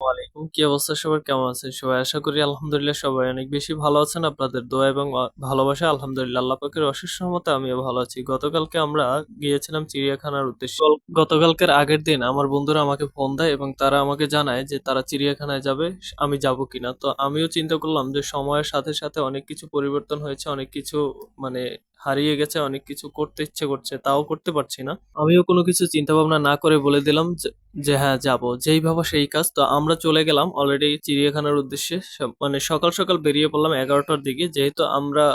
ওয়ালাইকুম। কি অবস্থা সবার? কেমন আছেন সবাই? আশা করি আলহামদুলিল্লাহ সবাই অনেক বেশি ভালো আছেন। আপনাদের দোয়া এবং ভালোবাসায় আলহামদুলিল্লাহ আল্লাহ পাকের অশেষ রহমতে আমিও ভালো আছি। গতকালকে আমরা গিয়েছিলাম চিড়িয়াখানার উদ্দেশ্যে। গতকালকের আগের দিন আমার বন্ধুরা আমাকে ফোন দেয় এবং তারা আমাকে জানায় যে তারা চিড়িয়াখানায় যাবে। আমি যাবো কিনা? তো আমিও চিন্তা করলাম যে সময়ের সাথে, সাথে অনেক কিছু পরিবর্তন হয়েছে। অনেক কিছু মানে হারিয়ে গেছে। অনেক কিছু করতে ইচ্ছে করছে, তাও করতে পারছি না। আমিও কোনো কিছু চিন্তা ভাবনা না করে বলে দিলাম যে হ্যাঁ, যাবো। যেই ভাবা সেই কাজ। তো আমরা চলে গেলাম অলরেডি চিড়িয়াখানার উদ্দেশ্যে। মানে সকাল, সকাল বেরিয়ে পড়লাম ১১টার দিকে। যেহেতু আমরা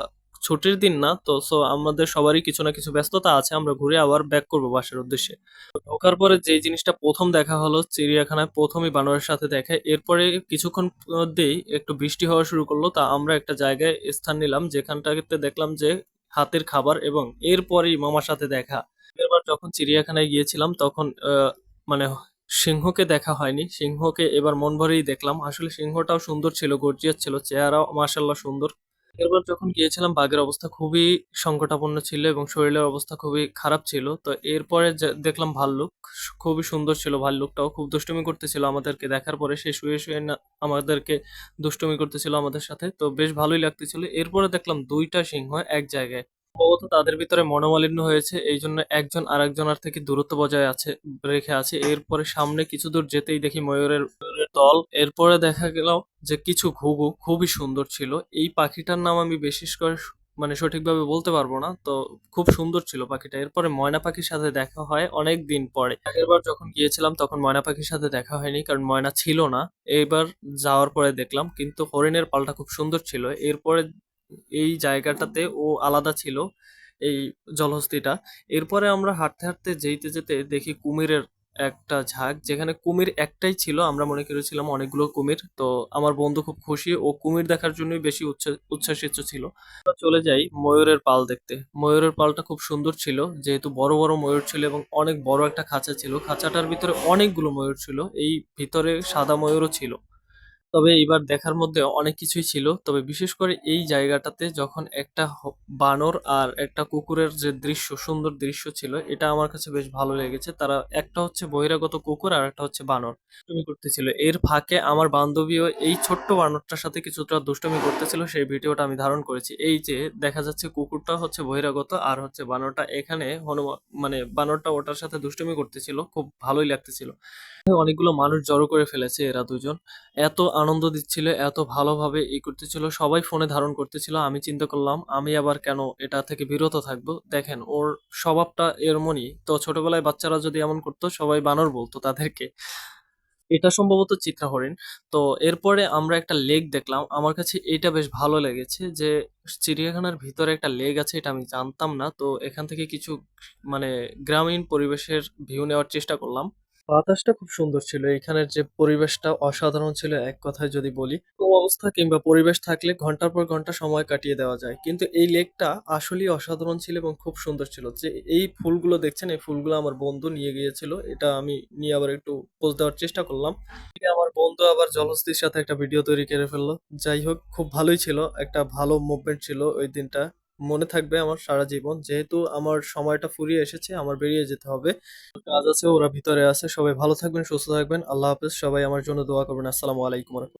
ছুটির দিন না তো আমাদের সবারই কিছু না কিছু ব্যস্ততা আছে। আমরা ঘুরে আবার ব্যাক করবো বাসার উদ্দেশ্যে। তো ঢোকার পরে যেই জিনিসটা ১ম দেখা হলো চিড়িয়াখানায় ১ম ই বানরের সাথে দেখা। এরপরে কিছুক্ষণ মধ্যেই একটু বৃষ্টি হওয়া শুরু করলো। তা আমরা একটা জায়গায় স্থান নিলাম যেখানটাতে দেখলাম যে হাতের খাবার এবং এরপরেই মামার সাথে দেখা। এবার যখন চিড়িয়াখানায় গিয়েছিলাম তখন মানে সিংহকে দেখা হয়নি। সিংহকে এবার মন ভরেই দেখলাম। আসলে সিংহটাও সুন্দর ছিল, গর্জিয়াস ছিল। চেহারাও মাশাআল্লাহ সুন্দর। এরপর যখন গিয়েছিলাম বাঘের অবস্থা খুবই সংকটাপন্ন ছিল এবং শরীরের অবস্থা খুবই খারাপ ছিল। তো এরপরে দেখলাম ভাল্লুক। খুবই সুন্দর ছিল ভাল্লুকটাও। খুব দুষ্টুমি করতেছিল আমাদেরকে দেখার পরে। সে শুয়ে, শুয়ে না আমাদেরকে দুষ্টুমি করতেছিল আমাদের সাথে। তো বেশ ভালোই লাগতেছিল। এরপরে দেখলাম ২ টা সিংহ এক জায়গায়। সম্ভবত তাদের ভিতরে মনোমালিন্য হয়েছে। এইজন্য একজন আরেকজনার থেকে দূরত্ব বজায় রেখে আছে। এরপরে সামনে কিছু দূর যেতেই দেখি ময়ূরের দল। এরপরে দেখা গেল যে কিছু ঘুঘু খুবই সুন্দর ছিল। এই পাখিটার নাম আমি বিশেষ করে মানে সঠিকভাবে বলতে পারবো না। তো খুব সুন্দর ছিল পাখিটা। এরপরে ময়না পাখির সাথে দেখা হয় অনেক দিন পরে। আগেরবার যখন গিয়েছিলাম তখন ময়না পাখির সাথে দেখা হয়নি কারণ ময়না ছিল না। এইবার যাওয়ার পরে দেখলাম কিন্তু হরিণের পালটা খুব সুন্দর ছিল। এরপরে এই জায়গাটাতে ও আলাদা ছিল এই জলহস্তিটা। এরপরে আমরা হাঁটতে, হাঁটতে যেতে, যেতে দেখি কুমিরের একটা ঝাঁক। যেখানে কুমির একটাই ছিল। আমরা মনে করেছিলাম অনেকগুলো কুমির। তো আমার বন্ধু খুব খুশি। ও কুমির দেখার জন্যই বেশি উচ্ছ্বাসিত ছিল। আমরা চলে যাই ময়ূরের পাল দেখতে। ময়ূরের পালটা খুব সুন্দর ছিল। যেহেতু বড়, বড় ময়ূর ছিল এবং অনেক বড় একটা খাঁচা ছিল। খাঁচাটার ভিতরে অনেকগুলো ময়ূর ছিল। এই ভিতরে সাদা ময়ূরও ছিল। তবে এইবার দেখার মধ্যে অনেক কিছুই ছিল। তবে বিশেষ করে এই জায়গাটাতে যখন একটা বানর আর একটা কুকুরের যে দৃশ্য, সুন্দর দৃশ্য ছিল, এটা আমার কাছে বেশ ভালো লেগেছে। তারা একটা হচ্ছে বহিরাগত কুকুর আর একটা হচ্ছে বানর। দুষ্টুমি করতেছিল। এর ফাঁকে আমার বান্ধবীও এই ছোট্ট বানরটার সাথে কিছুটা দুষ্টুমি করতেছিল। সেই ভিডিওটা আমি ধারণ করেছি। এই যে দেখা যাচ্ছে কুকুরটা হচ্ছে বহিরাগত আর হচ্ছে বানরটা এখানে মানে বানরটা ওটার সাথে দুষ্টুমি করতেছিল। খুব ভালোই লাগতেছিল। অনেকগুলো মানুষ জড়ো করে ফেলেছে এরা দুজন। এত আনন্দ দিচ্ছিল, এত ভালোভাবে করতেছিল, সবাই ফোনে ধারণ করতেছিল। আমি চিন্তা করলাম আমি আবার কেন এটা থেকে বিরত থাকবো। দেখেন ওর স্বভাবটা এরমনই। তো ছোটবেলায় বাচ্চারা যদি এমন করতো সবাই বানর বলতো তাদেরকে। এটা সম্ভবত চিত্রা হরিণ। তো এরপরে আমরা একটা লেক দেখলাম। আমার কাছে এইটা বেশ ভালো লেগেছে যে চিড়িয়াখানার ভিতরে একটা লেক আছে এটা আমি জানতাম না। তো এখান থেকে কিছু মানে গ্রামীণ পরিবেশের ভিউ নেওয়ার চেষ্টা করলাম। বাতাসটা খুব সুন্দর ছিল। এখানের যে পরিবেশটা অসাধারণ ছিল এক কথায় যদি বলি। অবস্থা কিংবা পরিবেশ থাকলে ঘন্টার পর ঘন্টা সময় কাটিয়ে দেওয়া যায়। কিন্তু এই লেকটা আসলেই অসাধারণ ছিল এবং খুব সুন্দর ছিল। যে এই ফুলগুলো দেখছেন, এই ফুলগুলো আমার বন্ধু নিয়ে গিয়েছিল। এটা আমি নিয়ে আবার একটু পোজ দেওয়ার চেষ্টা করলাম। এদিকে আমার বন্ধু আবার জলহস্তির সাথে একটা ভিডিও তৈরি করে ফেললো। যাই হোক খুব ভালোই ছিল। একটা ভালো মুভমেন্ট ছিল ওই দিনটা। মনে থাকবে আমার সারা জীবন। যেহেতু আমার সময়টা ফুরিয়ে এসেছে, আমার বেরিয়ে যেতে হবে। কাজ আছে, ওরা ভিতরে আছে। সবাই ভালো থাকবেন, সুস্থ থাকবেন। আল্লাহ হাফেজ। সবাই আমার জন্য দোয়া করবেন। আসসালামু আলাইকুম।